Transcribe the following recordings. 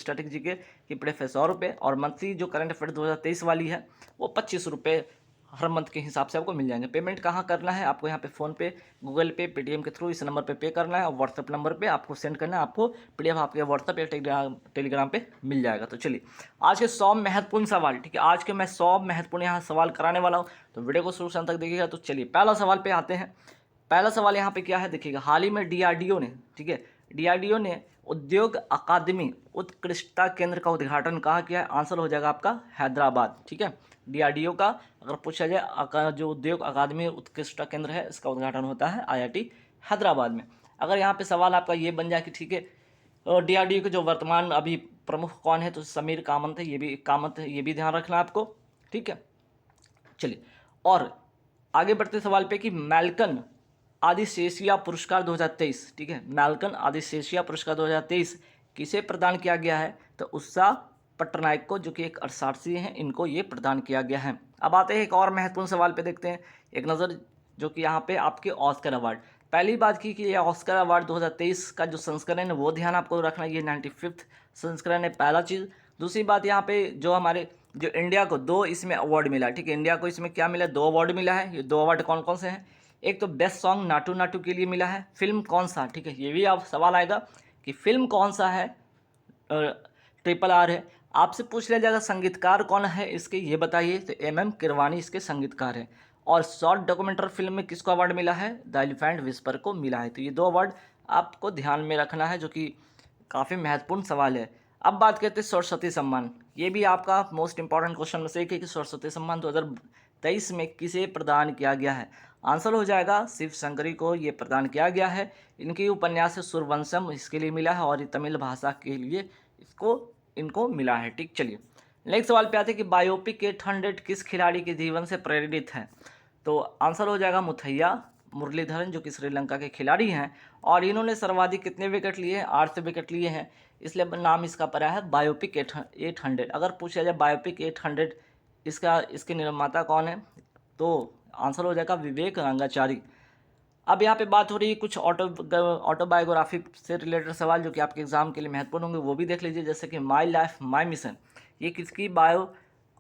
Static GK की PDF है 100 रुपये, और मंथली जो करंट अफेयर 2023 वाली है वो 25 रुपये हर मंथ के हिसाब से आपको मिल जाएंगे। पेमेंट कहाँ करना है आपको, यहाँ पे फ़ोनपे, गूगल पे, पेटीएम के थ्रू इस नंबर पे करना है, और व्हाट्सअप नंबर पे आपको सेंड करना है। आपको पीडीएफ आपके व्हाट्सअप या टेलीग्राम पे मिल जाएगा। तो चलिए आज के 100 महत्वपूर्ण सवाल, ठीक है, आज के मैं 100 महत्वपूर्ण यहाँ सवाल कराने वाला हूँ, तो वीडियो को शुरू से अंत तक देखिएगा। तो चलिए पहला सवाल पे आते हैं। पहला सवाल यहाँ पे क्या है देखिएगा, हाल ही में डीआरडीओ ने, ठीक है, डीआरडीओ ने उद्योग अकादमी उत्कृष्टता केंद्र का उद्घाटन कहाँ किया है? आंसर हो जाएगा आपका हैदराबाद, ठीक है। डीआरडीओ का अगर पूछा जाए जो उद्योग अकादमी उत्कृष्टता केंद्र है इसका उद्घाटन होता है आईआईटी हैदराबाद में। अगर यहाँ पे सवाल आपका ये बन जाए कि ठीक है डीआरडीओ के जो वर्तमान अभी प्रमुख कौन है, तो समीर कामत है, ये भी ध्यान रखना आपको, ठीक है। चलिए और आगे बढ़ते सवाल पे कि मैल्कन आदिशेषिया पुरस्कार 2023, ठीक है, मैल्कन आदिशेषिया पुरस्कार 2023 किसे प्रदान किया गया है? तो उत्साह पट्टनायक को, जो कि एक अर्थशास्त्री हैं, इनको ये प्रदान किया गया है। अब आते हैं एक और महत्वपूर्ण सवाल पे, देखते हैं एक नज़र, जो कि यहाँ पे आपके ऑस्कर अवार्ड। पहली बात की कि ये ऑस्कर अवार्ड 2023 का जो संस्करण है वो ध्यान आपको रखना, ये 95th संस्करण है, पहला चीज़। दूसरी बात यहाँ पे जो हमारे जो इंडिया को 2 इसमें अवार्ड मिला, ठीक है, इंडिया को इसमें क्या मिला, 2 अवार्ड मिला है। ये 2 अवार्ड कौन कौन से हैं? एक तो बेस्ट सॉन्ग नाटू नाटू के लिए मिला है। फिल्म कौन सा, ठीक है, ये भी आप सवाल आएगा कि फिल्म कौन सा है, RRR है। आपसे पूछ लिया जाएगा संगीतकार कौन है इसके, ये बताइए, तो MM किरवानी इसके संगीतकार हैं। और शॉर्ट डॉक्यूमेंट्री फिल्म में किसको अवार्ड मिला है? द एलिफेंट विस्पर को मिला है। तो ये 2 अवार्ड आपको ध्यान में रखना है, जो कि काफ़ी महत्वपूर्ण सवाल है। अब बात करते हैं सरस्वती सम्मान, ये भी आपका मोस्ट इंपॉर्टेंट क्वेश्चन में से एक है कि सरस्वती सम्मान 2023 में किसे प्रदान किया गया है? आंसर हो जाएगा शिव शंकरी को ये प्रदान किया गया है। इनकी उपन्यास सूर्यवंशम इसके लिए मिला है, और ये तमिल भाषा के लिए इनको मिला है, ठीक। चलिए नेक्स्ट सवाल पे आते हैं कि बायोपिक 800 किस खिलाड़ी के जीवन से प्रेरित है? तो आंसर हो जाएगा मुथैया मुरलीधरन, जो कि श्रीलंका के खिलाड़ी हैं, और इन्होंने सर्वाधिक कितने विकेट लिए हैं? 8 विकेट लिए हैं, इसलिए नाम इसका पड़ा है बायोपिक 800। अगर पूछा जाए बायोपिक 800 इसके निर्माता कौन है, तो आंसर हो जाएगा विवेक रंगाचारी। अब यहाँ पे बात हो रही है कुछ ऑटोबायोग्राफी से रिलेटेड सवाल, जो कि आपके एग्जाम के लिए महत्वपूर्ण होंगे, वो भी देख लीजिए। जैसे कि माई लाइफ माई मिशन, ये किसकी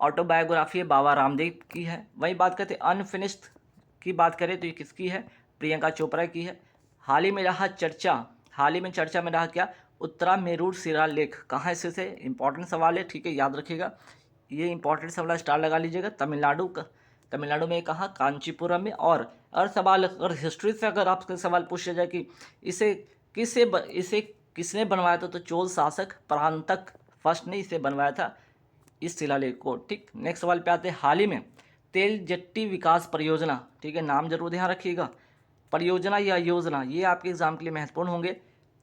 ऑटोबायोग्राफी है? बाबा रामदेव की है। वही बात करते हैं अनफिनिश्ड की बात करें तो ये किसकी है? प्रियंका चोपड़ा की है। हाल ही में चर्चा में रहा क्या? उत्तरा मेरूर शिलालेख कहाँ स्थित है? इंपॉर्टेंट सवाल है, ठीक है, याद रखिएगा, ये इंपॉर्टेंट सवाल स्टार लगा लीजिएगा। तमिलनाडु में कहाँ? कांचीपुरम में। और सवाल अगर हिस्ट्री से अगर आपसे सवाल पूछा जाए कि इसे किसने बनवाया था, तो चोल शासक परांतक फर्स्ट ने इसे बनवाया था, इस शिलालेख को, ठीक। नेक्स्ट सवाल पे आते हैं, हाल ही में तेल जेट्टी विकास परियोजना, ठीक है, नाम जरूर ध्यान रखिएगा, परियोजना या योजना, ये आपके एग्जाम के लिए महत्वपूर्ण होंगे।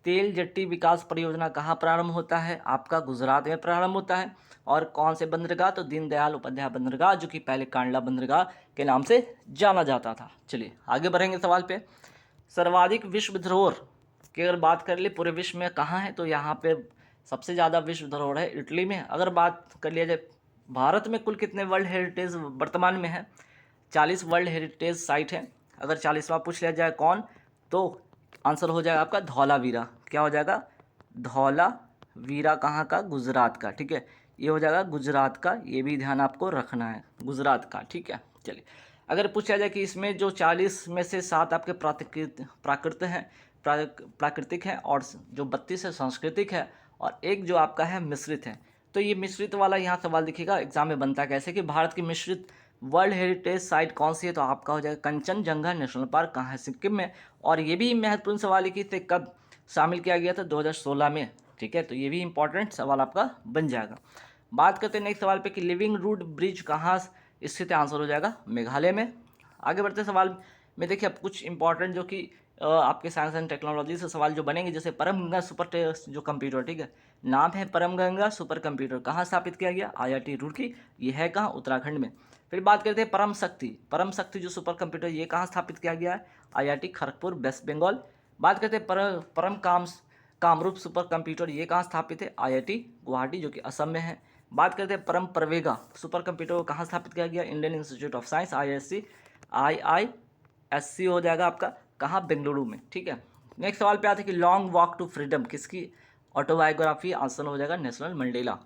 तेल जेट्टी विकास परियोजना कहाँ प्रारंभ होता है? आपका गुजरात में प्रारंभ होता है। और कौन से बंदरगाह? तो दीनदयाल उपाध्याय बंदरगाह, जो कि पहले कांडला बंदरगाह के नाम से जाना जाता था। चलिए आगे बढ़ेंगे सवाल पे। सर्वाधिक विश्व धरोहर की अगर बात कर ले पूरे विश्व में कहाँ है, तो यहाँ पे सबसे ज़्यादा विश्व धरोहर है इटली में। अगर बात कर लिया जाए भारत में कुल कितने वर्ल्ड हेरिटेज वर्तमान में है? 40 वर्ल्ड हेरिटेज साइट है। अगर 40वां पूछ लिया जाए कौन, तो आंसर हो जाएगा आपका धौलावीरा। क्या हो जाएगा? धौलावीरा कहाँ का? गुजरात का, ठीक है, ये हो जाएगा गुजरात का, ये भी ध्यान आपको रखना है, गुजरात का, ठीक है। चलिए अगर पूछा जाए कि इसमें जो 40 में से 7 आपके प्राकृतिक हैं, और जो 32 है सांस्कृतिक है, और एक जो आपका है मिश्रित है। तो ये मिश्रित वाला यहाँ सवाल दिखेगा एग्जाम में बनता है कैसे कि भारत की मिश्रित वर्ल्ड हेरिटेज साइट कौन सी है, तो आपका हो जाएगा कंचनजंगा नेशनल पार्क कहाँ है? सिक्किम में। और ये भी महत्वपूर्ण सवाल है कि इसे कब शामिल किया गया था? 2016 में, ठीक है, तो ये भी इंपॉर्टेंट सवाल आपका बन जाएगा। बात करते हैं नेक्स्ट सवाल पे कि लिविंग रूट ब्रिज कहाँ स्थित है? आंसर हो जाएगा मेघालय में। आगे बढ़ते सवाल में देखिए अब कुछ इंपॉर्टेंट जो कि आपके साइंस एंड टेक्नोलॉजी से सवाल जो बनेंगे, जैसे परम गंगा जो कंप्यूटर, ठीक है, नाम है परम गंगा सुपर कंप्यूटर, कहाँ स्थापित किया गया? IIT रुड़की, ये है कहाँ? उत्तराखंड में। फिर बात करते हैं परम शक्ति जो सुपर कंप्यूटर, ये कहाँ स्थापित किया गया है? IIT Kharagpur West Bengal. बात करते हैं परम कामरूप सुपर कंप्यूटर, ये कहाँ स्थापित है? IIT गुवाहाटी, जो कि असम में है। बात करते हैं परम प्रवेगा सुपर कंप्यूटर को कहाँ स्थापित किया गया? Indian institute of science IISc हो जाएगा आपका, कहाँ? बेंगलुरु में, ठीक है। नेक्स्ट सवाल पे आते हैं कि लॉन्ग वॉक टू फ्रीडम किसकी ऑटोबायोग्राफी, आंसर हो जाएगा नेशनल मंडेला।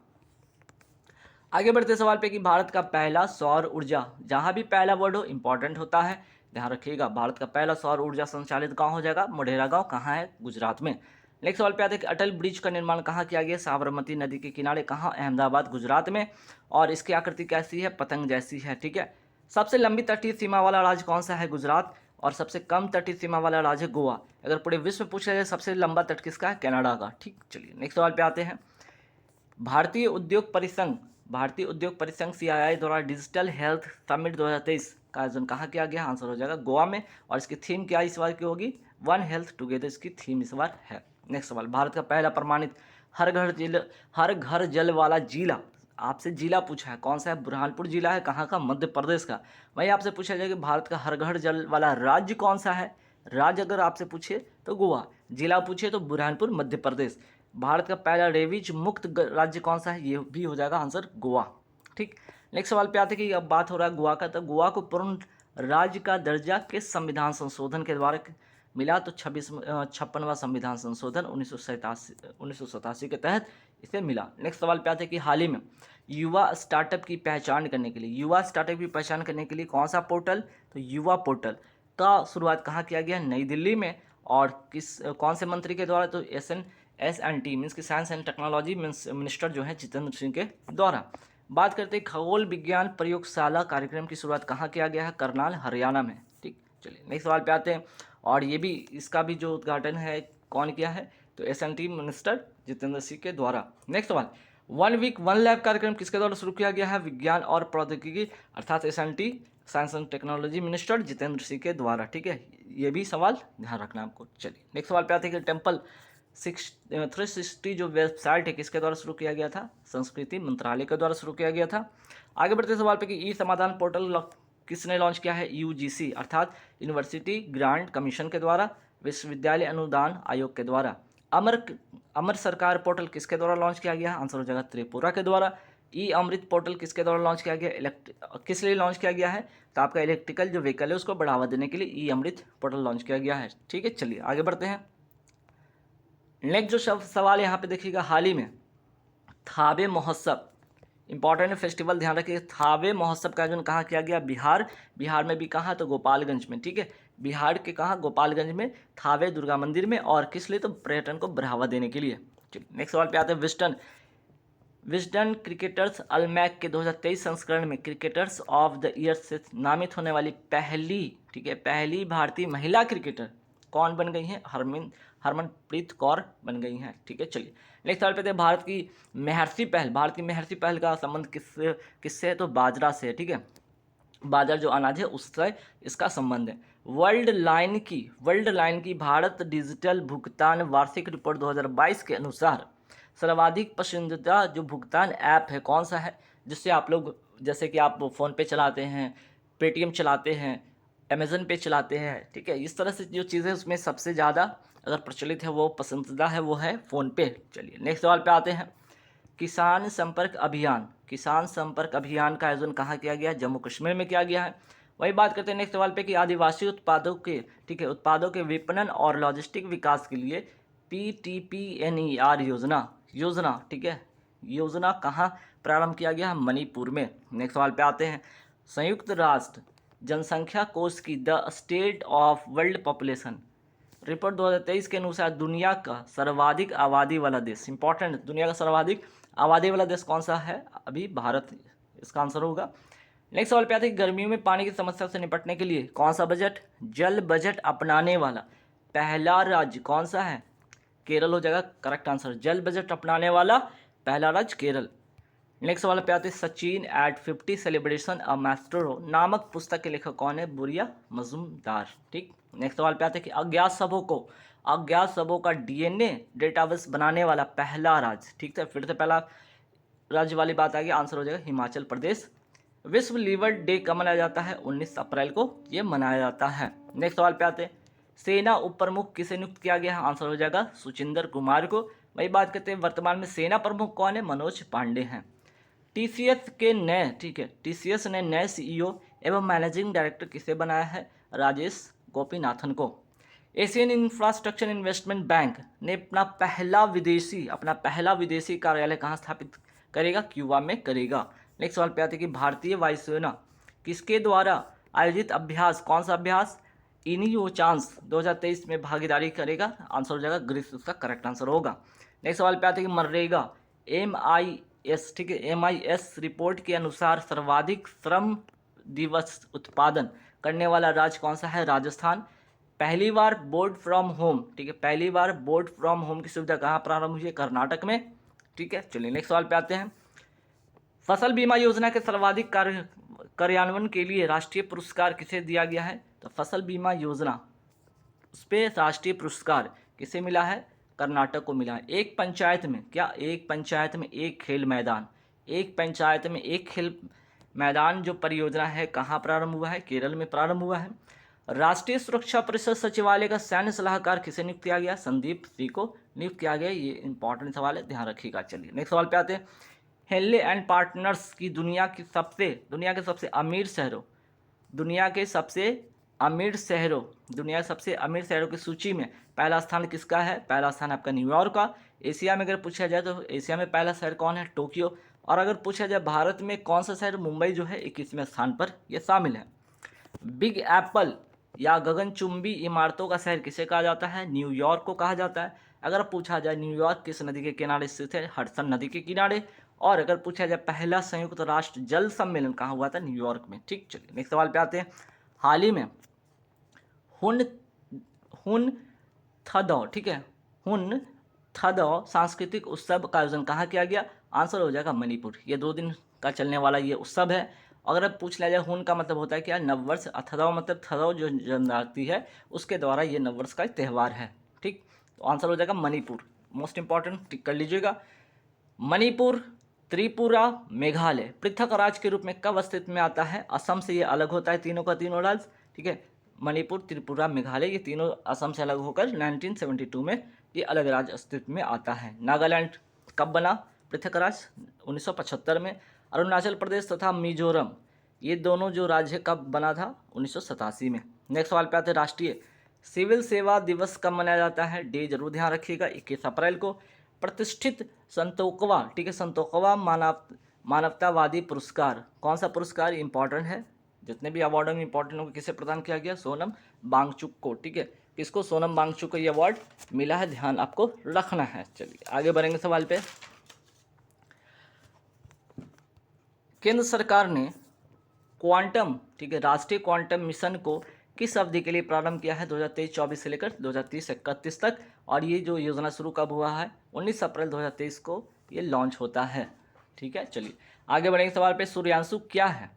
आगे बढ़ते सवाल पे कि भारत का पहला सौर ऊर्जा, जहाँ भी पहला वर्ड हो इंपॉर्टेंट होता है, ध्यान रखिएगा। भारत का पहला सौर ऊर्जा संचालित गांव हो जाएगा मोढेरा गांव, कहाँ है, गुजरात में। नेक्स्ट सवाल पे आते हैं कि अटल ब्रिज का निर्माण कहाँ किया गया, साबरमती नदी के किनारे, कहाँ, अहमदाबाद, गुजरात में। और इसकी आकृति कैसी है, पतंग जैसी है, ठीक है। सबसे लंबी तटीय सीमा वाला राज्य कौन सा है, गुजरात। और सबसे कम तटीय सीमा वाला राज्य गोवा। अगर पूरे विश्व में पूछा जाए सबसे लंबा तट किसका है, कनाडा का, ठीक। चलिए नेक्स्ट सवाल पे आते हैं। भारतीय उद्योग परिसंघ CII द्वारा डिजिटल हेल्थ समिट 2023 का आयोजन कहाँ किया गया, आंसर हो जाएगा गोवा में। और इसकी थीम क्या इस बार की होगी, वन हेल्थ टुगेदर, इसकी थीम इस बार है। नेक्स्ट सवाल, भारत का पहला प्रमाणित हर घर जल वाला जिला, आपसे जिला पूछा है कौन सा है, बुरहानपुर जिला है, कहाँ का, मध्य प्रदेश का। वहीं आपसे पूछा जाएगा भारत का हर घर जल वाला राज्य कौन सा है, राज्य अगर आपसे पूछे तो गोवा, जिला पूछे तो बुरहानपुर, मध्य प्रदेश। भारत का पहला रेबीज मुक्त राज्य कौन सा है, ये भी हो जाएगा आंसर गोवा, ठीक। नेक्स्ट सवाल पे आते हैं कि अब बात हो रहा है गोवा का, तो गोवा को पूर्ण राज्य का दर्जा किस संविधान संशोधन के द्वारा मिला, तो 56वां संविधान संशोधन 1987 के तहत इसे मिला। नेक्स्ट सवाल पे आते हैं कि हाल ही में युवा स्टार्टअप की पहचान करने के लिए कौन सा पोर्टल, तो युवा पोर्टल का शुरुआत कहाँ किया गया, नई दिल्ली में। और कौन से मंत्री के द्वारा, तो SNT मीन्स की साइंस एंड टेक्नोलॉजी मिनिस्टर जो है जितेंद्र सिंह के द्वारा। बात करते हैं खगोल विज्ञान प्रयोगशाला कार्यक्रम की शुरुआत कहाँ किया गया है, करनाल, हरियाणा में, ठीक। चलिए नेक्स्ट सवाल पे आते हैं। और ये भी इसका भी जो उद्घाटन है कौन किया है, तो SNT मिनिस्टर जितेंद्र सिंह के द्वारा। नेक्स्ट सवाल, 1 वीक 1 लैब कार्यक्रम किसके द्वारा शुरू किया गया है, विज्ञान और प्रौद्योगिकी अर्थात SNT science and technology minister Jitendra Singh के द्वारा, ठीक है। ये भी सवाल ध्यान रखना आपको। चलिए नेक्स्ट सवाल पे आते हैं कि टेम्पल 360 जो वेबसाइट है किसके द्वारा शुरू किया गया था, संस्कृति मंत्रालय के द्वारा शुरू किया गया था। आगे बढ़ते सवाल पे कि ई समाधान पोर्टल किसने लॉन्च किया है, UGC अर्थात यूनिवर्सिटी ग्रांट कमीशन के द्वारा, विश्वविद्यालय अनुदान आयोग के द्वारा। अमर सरकार पोर्टल किसके द्वारा लॉन्च किया गया, आंसर हो जाएगा त्रिपुरा के द्वारा। ई अमृत पोर्टल किसके द्वारा लॉन्च किया गया, किस लिए लॉन्च किया गया है, तो आपका इलेक्ट्रिकल जो व्हीकल है उसको बढ़ावा देने के लिए ई अमृत पोर्टल लॉन्च किया गया है, ठीक है। चलिए आगे बढ़ते हैं। नेक्स्ट जो सवाल यहाँ पे देखिएगा, हाल ही में थावे महोत्सव, इंपॉर्टेंट फेस्टिवल, ध्यान रखिए। थावे महोत्सव का आयोजन कहाँ किया गया, बिहार में भी कहाँ, तो गोपालगंज में, ठीक है। बिहार के कहाँ, गोपालगंज में, थावे दुर्गा मंदिर में। और किस लिए, तो पर्यटन को बढ़ावा देने के लिए। नेक्स्ट सवाल पे आते हैं। विस्डन क्रिकेटर्स अलमैक के 2023 संस्करण में क्रिकेटर्स ऑफ द ईयर से नामित होने वाली पहली, ठीक है, पहली भारतीय महिला क्रिकेटर कौन बन गई हैं, हरमनप्रीत कौर बन गई हैं, ठीक है। चलिए नेक्स्ट सवाल पे थे, भारत की महर्षि पहल का संबंध किससे है, तो बाजरा से है, ठीक है। बाजरा जो अनाज है उससे इसका संबंध है। वर्ल्ड लाइन की भारत डिजिटल भुगतान वार्षिक रिपोर्ट 2022 के अनुसार सर्वाधिक पसंदीदा जो भुगतान ऐप है कौन सा है, जिससे आप लोग, जैसे कि आप फ़ोन पे चलाते हैं, पेटीएम चलाते हैं, अमेज़न पे चलाते हैं, ठीक है, इस तरह से जो चीज़ें उसमें सबसे ज़्यादा अगर प्रचलित है, वो पसंदीदा है, वो है फ़ोनपे। चलिए नेक्स्ट सवाल पे आते हैं। किसान संपर्क अभियान का आयोजन कहाँ किया गया, जम्मू कश्मीर में किया गया है। वही बात करते हैं नेक्स्ट सवाल पे कि आदिवासी उत्पादों के विपणन और लॉजिस्टिक विकास के लिए PTPNER योजना, ठीक है, योजना कहाँ प्रारंभ किया गया, मणिपुर में। नेक्स्ट सवाल पे आते हैं। संयुक्त राष्ट्र जनसंख्या कोष की the state of world population report 2023 के अनुसार दुनिया का सर्वाधिक आबादी वाला देश, इंपॉर्टेंट, दुनिया का सर्वाधिक आबादी वाला देश कौन सा है, अभी भारत इसका आंसर होगा। नेक्स्ट सवाल पे आते हैं, गर्मियों में पानी की समस्या से निपटने के लिए कौन सा जल बजट अपनाने वाला पहला राज्य कौन सा है, केरल हो जाएगा करेक्ट आंसर। जल बजट अपनाने वाला पहला राज्य केरल। नेक्स्ट सवाल पे आते हैं, सचिन एट 50 सेलिब्रेशन अ मास्टरो नामक पुस्तक के लेखक कौन है, बुरिया मजूमदार, ठीक। नेक्स्ट सवाल पे आते हैं कि अज्ञात शवों का DNA डेटाबेस बनाने वाला पहला राज्य, ठीक है, फिर से पहला राज्य वाली बात आ गई, आंसर हो जाएगा हिमाचल प्रदेश। विश्व लीवर डे कब मनाया जाता है, 19 अप्रैल को ये मनाया जाता है। नेक्स्ट सवाल पे आते हैं, सेना उप प्रमुख किसे नियुक्त किया गया है, आंसर हो जाएगा सुचिंदर कुमार को। वही बात करते हैं, वर्तमान में सेना प्रमुख कौन है, मनोज पांडे हैं। TCS ने नए CEO एवं मैनेजिंग डायरेक्टर किसे बनाया है, राजेश गोपीनाथन को। एशियन इंफ्रास्ट्रक्चर इन्वेस्टमेंट बैंक ने अपना पहला विदेशी कार्यालय कहाँ स्थापित करेगा? क्यूबा में करेगा। नेक्स्ट सवाल पे आते हैं कि भारतीय वायुसेना किसके द्वारा आयोजित अभ्यास, कौन सा अभ्यास, इनियो चांस 2023 में भागीदारी करेगा? आंसर हो जाएगा ग्रीस, उसका करेक्ट आंसर होगा। नेक्स्ट सवाल पे आते हैं कि मनरेगा MIS, ठीक है, MIS रिपोर्ट के अनुसार सर्वाधिक श्रम दिवस उत्पादन करने वाला राज्य कौन सा है? राजस्थान। पहली बार बोर्ड फ्रॉम होम, ठीक है, पहली बार बोर्ड फ्रॉम होम की सुविधा कहाँ प्रारंभ हुई है? कर्नाटक में। ठीक है, चलिए नेक्स्ट सवाल पे आते हैं। फसल बीमा योजना के सर्वाधिक कार्यान्वयन के लिए राष्ट्रीय पुरस्कार किसे दिया गया है? तो फसल बीमा योजना उस पर राष्ट्रीय पुरस्कार किसे मिला है? कर्नाटक को मिला है। एक पंचायत में क्या? एक पंचायत में एक खेल मैदान, एक पंचायत में एक खेल मैदान जो परियोजना है कहाँ प्रारंभ हुआ है? केरल में प्रारंभ हुआ है। राष्ट्रीय सुरक्षा परिषद सचिवालय का सैन्य सलाहकार किसे नियुक्त किया गया? संदीप सिंह को नियुक्त किया गया। ये इंपॉर्टेंट सवाल है, ध्यान रखिएगा। चलिए नेक्स्ट सवाल पे आते हैं। हेनले एंड पार्टनर्स की दुनिया के सबसे अमीर शहरों की सूची में पहला स्थान किसका है? पहला स्थान आपका न्यूयॉर्क का। एशिया में अगर पूछा जाए तो एशिया में पहला शहर कौन है? टोक्यो। और अगर पूछा जाए भारत में कौन सा शहर? मुंबई जो है 21वें स्थान पर यह शामिल है। बिग एप्पल या गगनचुंबी इमारतों का शहर किसे कहा जाता है? न्यूयॉर्क को कहा जाता है। अगर पूछा जाए न्यूयॉर्क किस नदी के किनारे स्थित है? हडसन नदी के किनारे। और अगर पूछा जाए पहला संयुक्त राष्ट्र जल सम्मेलन कहाँ हुआ था? न्यूयॉर्क में। ठीक, चलिए नेक्स्ट सवाल पे आते हैं। हाल ही में हुन थदौ, ठीक है, हुन थदौ सांस्कृतिक उत्सव का आयोजन कहाँ किया गया? आंसर हो जाएगा मणिपुर। ये 2 दिन का चलने वाला ये उत्सव है। अगर अब पूछ लिया जाए हुन का मतलब होता है क्या? नववर्ष। थदौ मतलब थदौ जो जनजाति है उसके द्वारा ये नववर्ष का त्यौहार है। ठीक, तो आंसर हो जाएगा मणिपुर। मोस्ट इंपॉर्टेंट, टिक कर लीजिएगा। मणिपुर, त्रिपुरा, मेघालय पृथक राज्य के रूप में कब अस्तित्व में आता है? असम से ये अलग होता है तीनों का तीनों राज्य। ठीक है, मणिपुर, त्रिपुरा, मेघालय ये तीनों असम से अलग होकर 1972 में ये अलग राज्य अस्तित्व में आता है। नागालैंड कब बना पृथक राज्य? 1975 में। अरुणाचल प्रदेश तथा मिजोरम ये दोनों जो राज्य कब बना था? 1987 में। नेक्स्ट सवाल पे आते हैं। राष्ट्रीय सिविल सेवा दिवस कब मनाया जाता है? डे जरूर ध्यान रखिएगा, 21 अप्रैल को। प्रतिष्ठित संतोकवा, ठीक है, संतोकवा मानवतावादी पुरस्कार, कौन सा पुरस्कार? इंपॉर्टेंट है, जितने भी अवार्ड में इंपॉर्टेंट होंगे किसे प्रदान किया गया? सोनम वांगचुक को। ठीक है, किसको? सोनम वांगचुक को ये अवार्ड मिला है, ध्यान आपको रखना है। चलिए आगे बढ़ेंगे सवाल पे। केंद्र सरकार ने क्वांटम, ठीक है, राष्ट्रीय क्वांटम मिशन को किस अवधि के लिए प्रारंभ किया है? 2023-24 से लेकर 2030-31 तक। और ये जो योजना शुरू कब हुआ है? 19 अप्रैल 2023 को ये लॉन्च होता है। ठीक है, चलिए आगे बढ़ेंगे सवाल पे। सूर्यांशु क्या है?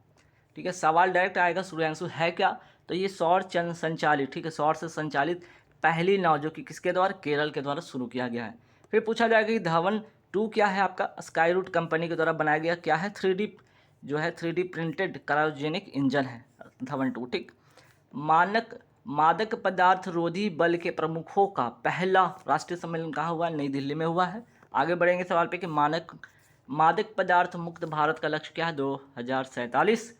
ठीक है, सवाल डायरेक्ट आएगा, सूर्यांशु है क्या? तो ये सौर चंद्र संचालित, ठीक है, सौर से संचालित पहली नाव जो कि किसके द्वारा? केरल के द्वारा शुरू किया गया है। फिर पूछा जाएगा कि धवन 2 क्या है आपका? स्काई रूट कंपनी के द्वारा बनाया गया क्या है? 3D जो है 3D प्रिंटेड क्रायोजेनिक इंजन है धवन 2। ठीक, मादक पदार्थ रोधी बल के प्रमुखों का पहला राष्ट्रीय सम्मेलन कहाँ हुआ? नई दिल्ली में हुआ है। आगे बढ़ेंगे सवाल पे कि मादक पदार्थ मुक्त भारत का लक्ष्य क्या है? 2047।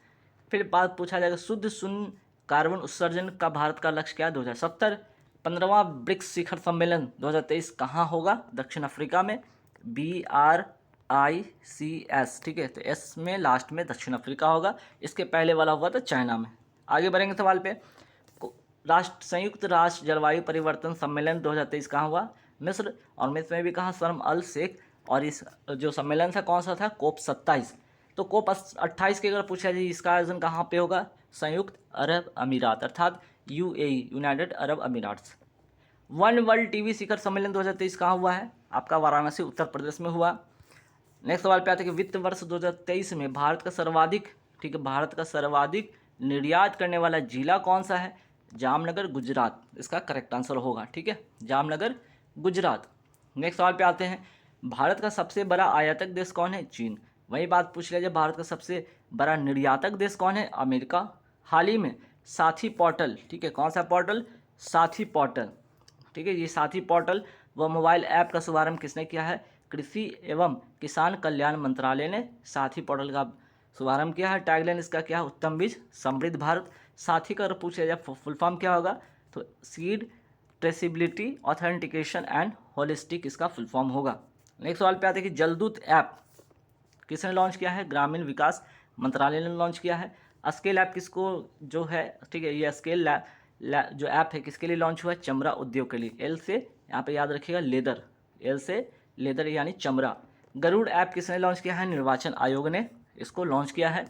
फिर बात पूछा जाएगा शुद्ध शून्य कार्बन उत्सर्जन का भारत का लक्ष्य क्या है? 2070। 15वां ब्रिक्स शिखर सम्मेलन 2023 कहाँ होगा? दक्षिण अफ्रीका में। BRICS, ठीक है, तो एस में लास्ट में दक्षिण अफ्रीका होगा। इसके पहले वाला हुआ था चाइना में। आगे बढ़ेंगे सवाल पे। संयुक्त राष्ट्र जलवायु परिवर्तन सम्मेलन 2023 कहाँ हुआ? मिस्र। और मिस्र में भी कहाँ? शर्म अल शेख। और इस जो सम्मेलन था कौन सा था? COP 27। तो COP 28 की अगर पूछा जाए इसका आयोजन कहाँ पे होगा? संयुक्त अरब अमीरात अर्थात UAE, United Arab Emirates. One world TV शिखर सम्मेलन 2023 कहाँ हुआ है? आपका वाराणसी उत्तर प्रदेश में हुआ। नेक्स्ट सवाल पे आते हैं कि वित्त वर्ष 2023 में भारत का सर्वाधिक, ठीक है, भारत का सर्वाधिक निर्यात करने वाला जिला कौन सा है? जामनगर, गुजरात, इसका करेक्ट आंसर होगा। ठीक है, जामनगर, गुजरात। नेक्स्ट सवाल पे आते हैं। भारत का सबसे बड़ा आयातक देश कौन है? चीन। वही बात पूछ लिया जाए भारत का सबसे बड़ा निर्यातक देश कौन है? अमेरिका। हाल ही में साथी पोर्टल, ठीक है, कौन सा पोर्टल? साथी पोर्टल, ठीक है, ये साथी पोर्टल व मोबाइल ऐप का शुभारंभ किसने किया है? कृषि एवं किसान कल्याण मंत्रालय ने साथी पोर्टल का शुभारंभ किया है। टैगलाइन इसका क्या है? उत्तम बीज समृद्ध भारत। साथी का अगर पूछा जाए फुल फॉर्म क्या होगा? तो seed traceability, authentication and holistic इसका फुल फॉर्म होगा। नेक्स्ट सवाल पे आते हैं कि जलदूत ऐप किसने लॉन्च किया है? ग्रामीण विकास मंत्रालय ने लॉन्च किया है। स्केल ऐप किसको जो है, ठीक है, ये स्केल जो ऐप है किसके लिए लॉन्च हुआ है? चमड़ा उद्योग के लिए। एल से यहाँ पे याद रखिएगा लेदर, एल से लेदर यानी चमड़ा। गरुड़ ऐप किसने लॉन्च किया है? निर्वाचन आयोग ने इसको लॉन्च किया है।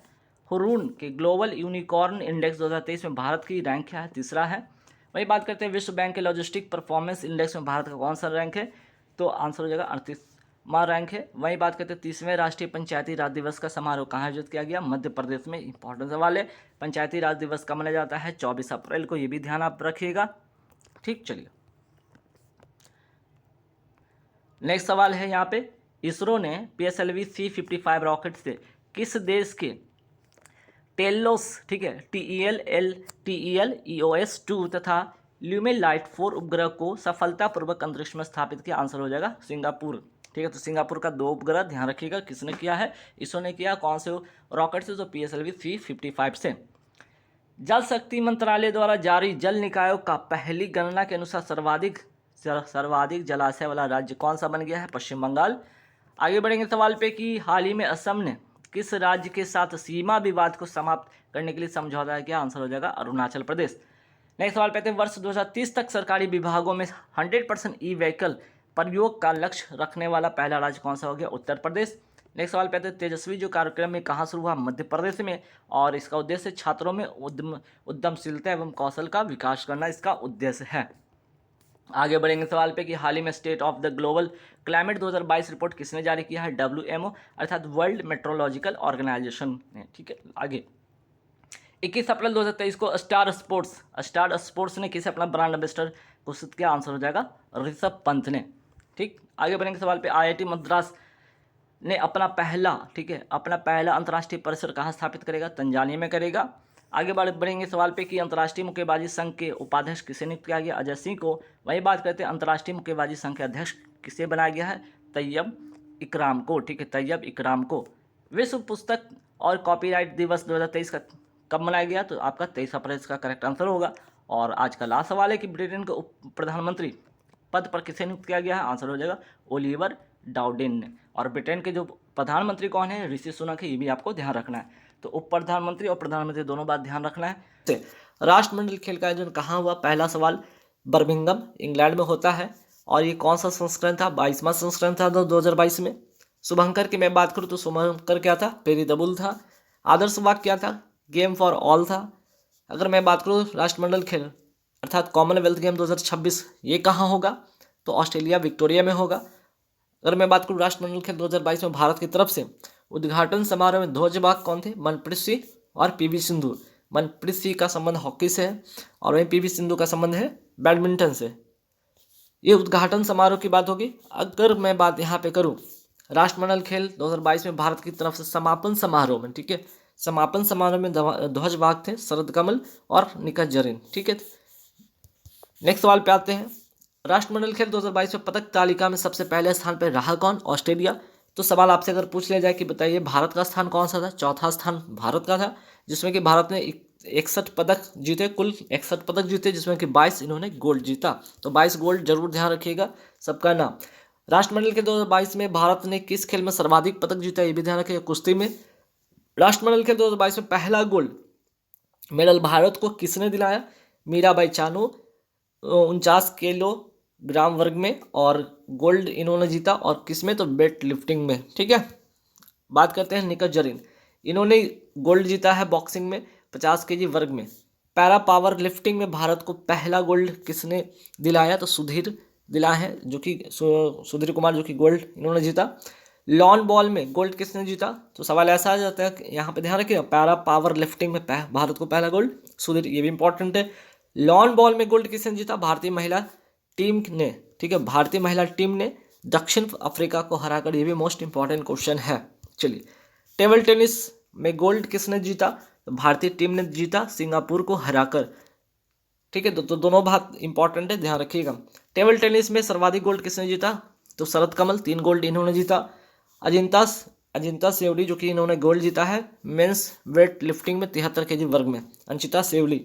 हुरून के ग्लोबल यूनिकॉर्न इंडेक्स 2023 में भारत की रैंक क्या है? तीसरा है। वही बात करते हैं विश्व बैंक के लॉजिस्टिक परफॉर्मेंस इंडेक्स में भारत का कौन सा रैंक है? तो आंसर हो जाएगा 38वां रैंक है। वही बात करते हैं 30वें राष्ट्रीय पंचायती राज दिवस का समारोह कहाँ आयोजित किया गया? मध्य प्रदेश में। इंपॉर्टेंट सवाल है। पंचायती राज दिवस कब मनाया जाता है? 24 अप्रैल को। ये भी ध्यान आप रखिएगा। ठीक, चलिए नेक्स्ट सवाल है यहाँ पे, इसरो ने PSLV C-55 रॉकेट से किस देश के टेलोस, ठीक है, TEL EOS-2 तथा ल्यूमेलाइट 4 उपग्रह को सफलतापूर्वक अंतरिक्ष में स्थापित किया? आंसर हो जाएगा सिंगापुर। ठीक है, तो सिंगापुर का 2 उपग्रह ध्यान रखिएगा किसने किया है? इसरो ने किया। कौन से रॉकेट से? तो PSLV C-55 से। जल शक्ति मंत्रालय द्वारा जारी जल निकायों का पहली गणना के अनुसार सर्वाधिक जलाशय वाला राज्य कौन सा बन गया है? पश्चिम बंगाल। आगे बढ़ेंगे सवाल पे कि हाल ही में असम ने किस राज्य के साथ सीमा विवाद को समाप्त करने के लिए समझौता किया? आंसर हो जाएगा अरुणाचल प्रदेश। नेक्स्ट सवाल पे आते हैं, वर्ष 2030 तक सरकारी विभागों में 100% ई व्हीकल प्रयोग का लक्ष्य रखने वाला पहला राज्य कौन सा हो गया? उत्तर प्रदेश। नेक्स्ट सवाल पे आते हैं, तेजस्वी जो कार्यक्रम में कहाँ शुरू हुआ? मध्य प्रदेश में। और इसका उद्देश्य छात्रों में उद्यमशीलता एवं कौशल का विकास करना इसका उद्देश्य है। आगे बढ़ेंगे सवाल पे कि हाल ही में state of the global climate 2022 report किसने जारी किया है? WMO अर्थात वर्ल्ड मेट्रोलॉजिकल ऑर्गेनाइजेशन ने। ठीक है, आगे 21 अप्रैल 2023 को स्टार स्पोर्ट्स ने किसे अपना ब्रांड एम्बेसडर घोषित किया? आंसर हो जाएगा ऋषभ पंत ने। ठीक, आगे बढ़ेंगे सवाल पे, IIT मद्रास ने अपना पहला, ठीक है, अपना पहला अंतर्राष्ट्रीय परिसर कहाँ स्थापित करेगा? तंजानिया में करेगा। आगे बढ़ेंगे सवाल पे कि अंतर्राष्ट्रीय मुक्केबाजी संघ के उपाध्यक्ष किसे नियुक्त किया गया? अजय सिंह को। वही बात करते हैं, अंतर्राष्ट्रीय मुक्केबाजी संघ के अध्यक्ष किसे बनाया गया है? तैयब इकराम को। ठीक है, तैयब इकराम को। विश्व पुस्तक और कॉपीराइट दिवस 2023 का कब मनाया गया? तो आपका 23 अप्रैल का करेक्ट आंसर होगा। और आज का लास्ट सवाल है कि ब्रिटेन के उप प्रधानमंत्री पद पर किसे नियुक्त किया गया है? आंसर हो जाएगा ओलिवर डाउडेन ने। और ब्रिटेन के जो प्रधानमंत्री कौन है? ऋषि सुनक है। ये भी आपको ध्यान रखना है। तो उप प्रधानमंत्री और प्रधानमंत्री दोनों बात ध्यान रखना है। राष्ट्रमंडल खेल का आयोजन कहाँ हुआ? पहला सवाल बर्मिंघम इंग्लैंड में होता है। और ये कौन सा संस्करण था? 22वां संस्करण था 2022 में। शुभंकर की मैं बात करूँ तो शुभंकर क्या था? पेरी दबुल था। आदर्श वाक्य क्या था? गेम फॉर ऑल था। अगर मैं बात करूँ राष्ट्रमंडल खेल अर्थात कॉमनवेल्थ गेम 2026, ये कहाँ होगा? तो ऑस्ट्रेलिया विक्टोरिया में होगा। अगर मैं बात करूँ राष्ट्रमंडल खेल 2022 में भारत की तरफ से उद्घाटन समारोह में ध्वजवाहक कौन थे? मनप्रीत सिंह और PV सिंधु। मनप्रीत सिंह का संबंध हॉकी से है और वहीं PV सिंधु का संबंध है बैडमिंटन से। ये उद्घाटन समारोह की बात होगी। अगर मैं बात यहाँ पे करूँ राष्ट्रमंडल खेल 2022 में भारत की तरफ से समापन समारोह में, ठीक है, समापन समारोह में ध्वजवाहक थे शरद कमल और निखत जरीन। ठीक है, नेक्स्ट सवाल पे आते हैं, राष्ट्रमंडल खेल 2022 में पदक तालिका में सबसे पहले स्थान पर रहा कौन? ऑस्ट्रेलिया। तो सवाल आपसे अगर पूछ लिया जाए कि बताइए भारत का स्थान कौन सा था? चौथा स्थान भारत का था, जिसमें कि भारत ने 61 पदक जीते, कुल 61 पदक जीते, जिसमें कि 22 इन्होंने गोल्ड जीता। तो 22 गोल्ड जरूर ध्यान रखिएगा सबका नाम। राष्ट्रमंडल के 2022 में भारत ने किस खेल में सर्वाधिक पदक जीता? ये भी ध्यान रखिएगा, कुश्ती में। राष्ट्रमंडल खेल 2022 में पहला गोल्ड मेडल भारत को किसने दिलाया? मीराबाई चानू 49 किलोग्राम वर्ग में, और गोल्ड इन्होंने जीता। और किस में? तो वेट लिफ्टिंग में। ठीक है, बात करते हैं निखत जरीन, इन्होंने गोल्ड जीता है बॉक्सिंग में 50 kg वर्ग में। पैरा पावर लिफ्टिंग में भारत को पहला गोल्ड किसने दिलाया? तो सुधीर दिलाए हैं, जो कि सुधीर कुमार, जो कि गोल्ड इन्होंने जीता। लॉन बॉल में गोल्ड किसने जीता? तो सवाल ऐसा आ जाता है, यहाँ पे ध्यान रखिएगा, पैरा पावर लिफ्टिंग में भारत को पहला गोल्ड सुधीर, ये भी इंपॉर्टेंट है। लॉन बॉल में गोल्ड किसने जीता? भारतीय महिला टीम ने। ठीक है, भारतीय महिला टीम ने दक्षिण अफ्रीका को हराकर, ये भी मोस्ट इंपॉर्टेंट क्वेश्चन है। चलिए, टेबल टेनिस में गोल्ड किसने जीता? तो भारतीय टीम ने जीता सिंगापुर को हराकर। ठीक है, तो दोनों बात इंपॉर्टेंट है, ध्यान रखिएगा। टेबल टेनिस में सर्वाधिक गोल्ड किसने जीता? तो शरद कमल 3 गोल्ड इन्होंने जीता। अजिंता सेवली, जो कि इन्होंने गोल्ड जीता है मेंस वेट लिफ्टिंग में 73 kg वर्ग में। अंशिता सेवली।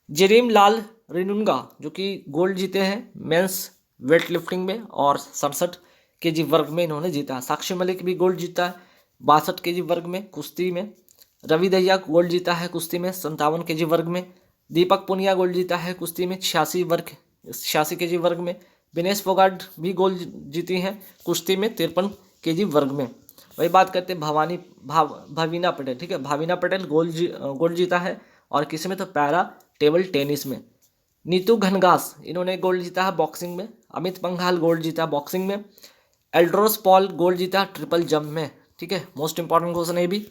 जरीम लाल रिनुंगा जो कि गोल्ड जीते हैं मेंस वेट लिफ्टिंग में और 67 केजी वर्ग में इन्होंने जीता है। साक्षी मलिक भी गोल्ड जीता है 62 केजी वर्ग में कुश्ती में। रवि दहिया गोल्ड जीता है कुश्ती में 57 केजी वर्ग में। दीपक पुनिया गोल्ड जीता है कुश्ती में 86 केजी वर्ग में। विनेश फोगाट भी गोल्ड जीती हैं कुश्ती में 53 केजी वर्ग में। वही बात करते हैं भाविना पटेल, ठीक है, भाविना पटेल गोल्ड जीता है और किसी में तो पैरा टेबल टेनिस में। नीतू घनघास इन्होंने गोल्ड जीता है बॉक्सिंग में। अमित पंघाल गोल्ड जीता बॉक्सिंग में। एल्ड्रोस पॉल गोल्ड जीता ट्रिपल जंप में, ठीक है, मोस्ट इंपॉर्टेंट क्वेश्चन है भी।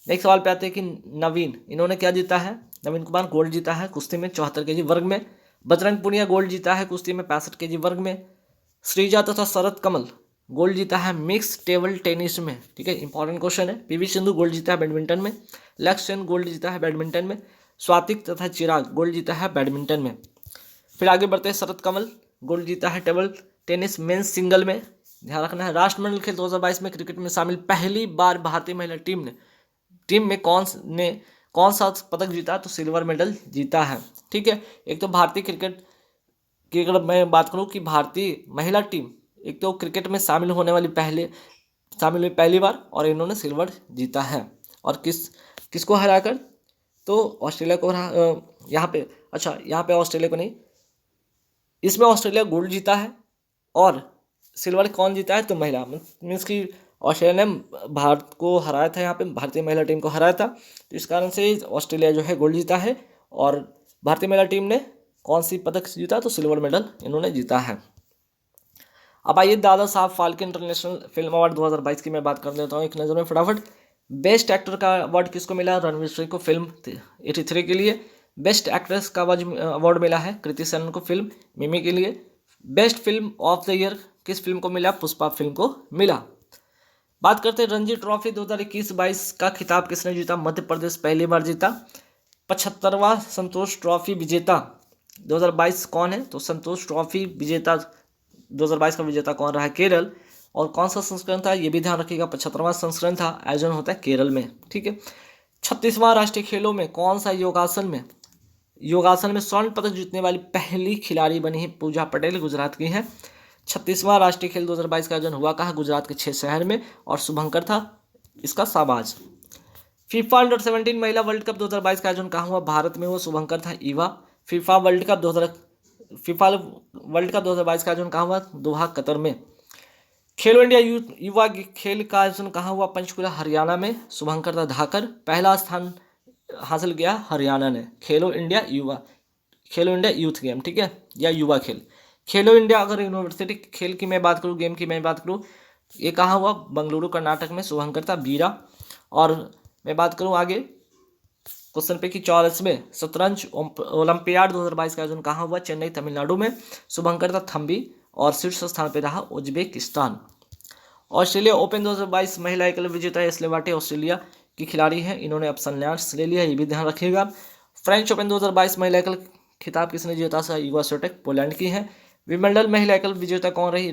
नेक्स्ट सवाल पे आते हैं कि नवीन इन्होंने क्या जीता है, नवीन कुमार गोल्ड जीता है कुश्ती में 74 केजी वर्ग में। बजरंग पुनिया गोल्ड जीता है कुश्ती में 65 केजी वर्ग में। श्रीजा तथा शरद कमल गोल्ड जीता है मिक्स टेबल टेनिस में, ठीक है, इंपॉर्टेंट क्वेश्चन है। पीवी सिंधु गोल्ड जीता है बैडमिंटन में। लक्ष्य सेन गोल्ड जीता है बैडमिंटन में। स्वातिक तथा चिराग गोल्ड जीता है बैडमिंटन में। फिर आगे बढ़ते हैं, शरद कमल गोल्ड जीता है टेबल टेनिस मेंस सिंगल में। ध्यान रखना है, राष्ट्रमंडल खेल 2022 में क्रिकेट में शामिल पहली बार भारतीय महिला टीम में कौन सा पदक जीता, तो सिल्वर मेडल जीता है, ठीक है। एक तो भारतीय क्रिकेट की अगर मैं बात करूं कि भारतीय महिला टीम एक तो क्रिकेट में शामिल हुई पहली बार और इन्होंने सिल्वर जीता है। और किसको हराकर, तो ऑस्ट्रेलिया को यहाँ पे ऑस्ट्रेलिया को नहीं, इसमें ऑस्ट्रेलिया गोल्ड जीता है और सिल्वर कौन जीता है, तो महिला मीन्स कि ऑस्ट्रेलिया ने भारत को हराया था, यहाँ पे भारतीय महिला टीम को हराया था, तो इस कारण से ऑस्ट्रेलिया जो है गोल्ड जीता है और भारतीय महिला टीम ने कौन सी पदक जीता, तो सिल्वर मेडल इन्होंने जीता है। अब आइए Dada Saheb Phalke international film award 2022 की मैं बात कर लेता हूँ एक नज़र में फटाफट। बेस्ट एक्टर का अवार्ड किसको मिला, रणवीर सिंह को फिल्म 83 के लिए। बेस्ट एक्ट्रेस का अवार्ड मिला है कृति सेनन को फिल्म मिमी के लिए। Best film of the year किस फिल्म को मिला, पुष्पा फिल्म को मिला। बात करते हैं रणजी ट्रॉफी 2021-22 का खिताब किसने जीता, मध्य प्रदेश पहली बार जीता। 75वां संतोष ट्रॉफी विजेता 2022 कौन है, तो संतोष ट्रॉफी विजेता 2022 का विजेता कौन रहा है, केरल। और कौन सा संस्करण था, ये भी ध्यान रखिएगा, 75वां संस्करण था, आयोजन होता है केरल में, ठीक है। 36वां राष्ट्रीय खेलों में कौन सा योगासन में स्वर्ण पदक जीतने वाली पहली खिलाड़ी बनी है, पूजा पटेल गुजरात की हैं। 36वां राष्ट्रीय खेल 2022 का आयोजन हुआ कहाँ, गुजरात के 6 शहर में और शुभंकर था इसका साबाज। फीफा अंडर-17 महिला वर्ल्ड कप 2022 का आयोजन कहाँ हुआ, भारत में हुआ, शुभंकर था ईवा। फीफा वर्ल्ड कप 2022 का आयोजन कहाँ हुआ, दोहा कतर में। खेलो इंडिया युवा खेल का आयोजन कहाँ हुआ, पंचकुला हरियाणा में, शुभंकर था धाकर। पहला स्थान हासिल किया हरियाणा ने, खेलो इंडिया यूथ गेम, ठीक है, या युवा खेल। खेलो इंडिया अगर यूनिवर्सिटी खेल की मैं बात करूँ, गेम की मैं बात करूँ, ये कहाँ हुआ, बंगलुरु कर्नाटक में, शुभंकर था बीरा। और मैं बात करूँ आगे क्वेश्चन पे कि 44वें शतरंज ओलंपियाड 2022 का आयोजन कहाँ हुआ, चेन्नई तमिलनाडु में, शुभंकर था थम्बी। और शीर्ष स्थान पे रहा उज्बेकिस्तान। ऑस्ट्रेलिया ओपन 2022 महिला एकल विजेता एशले बार्टी ऑस्ट्रेलिया की खिलाड़ी है, इन्होंने अब संन्यास ले लिया, ये भी ध्यान रखिएगा। फ्रेंच ओपन 2022 महिला एकल खिताब किसने जीता, इगा स्विएटेक पोलैंड की है। विंबलडन महिला एकल विजेता कौन रही,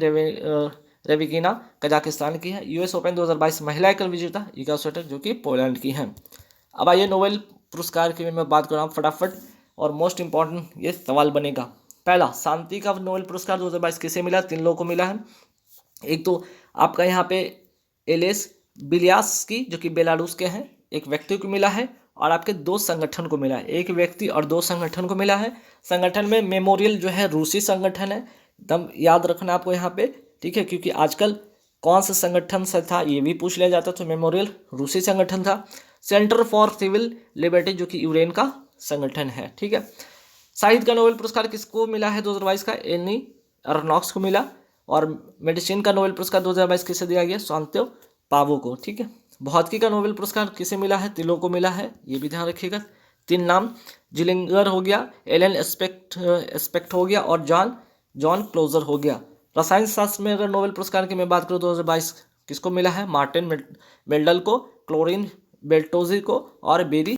रेविकिना कजाकिस्तान की है। यूएस ओपन 2022 महिला एकल विजेता इगा स्विएटेक जो कि पोलैंड की है। अब आइए नोबेल पुरस्कार की मैं बात कर रहा हूँ फटाफट, और मोस्ट इंपॉर्टेंट ये सवाल बनेगा। पहला, शांति का नोबेल पुरस्कार 2022 किसे मिला, 3 लोगों को मिला है। एक तो आपका यहाँ पे एलेस बिलियास्की जो कि बेलारूस के हैं, एक व्यक्ति को मिला है, और आपके 2 संगठन को मिला है, एक व्यक्ति और 2 संगठन को मिला है। संगठन में मेमोरियल जो है रूसी संगठन है, एकदम याद रखना आपको यहाँ पे, ठीक है, क्योंकि आजकल कौन सा संगठन से था ये भी पूछ लिया जाता, तो मेमोरियल रूसी संगठन था। सेंटर फॉर सिविल लिबर्टी जो कि यूक्रेन का संगठन है, ठीक है। साहित्य का नोबेल पुरस्कार किसको मिला है 2022 का, एनी अरनॉक्स को मिला। और मेडिसिन का नोबेल पुरस्कार 2022 किसे दिया गया, शांतो पावो को, ठीक है। भौतिकी का नोबेल पुरस्कार किसे मिला है, 3 लोगों को मिला है, ये भी ध्यान रखिएगा। 3 नाम, जिलिंगर हो गया, एलन एस्पेक्ट हो गया, और जॉन क्लोजर हो गया। रसायन शास्त्र में अगर नोबेल पुरस्कार की मैं बात करूँ 2022 किसको मिला है, मार्टिन मेंडल को, क्लोरिन बेल्टोजी को और बेरी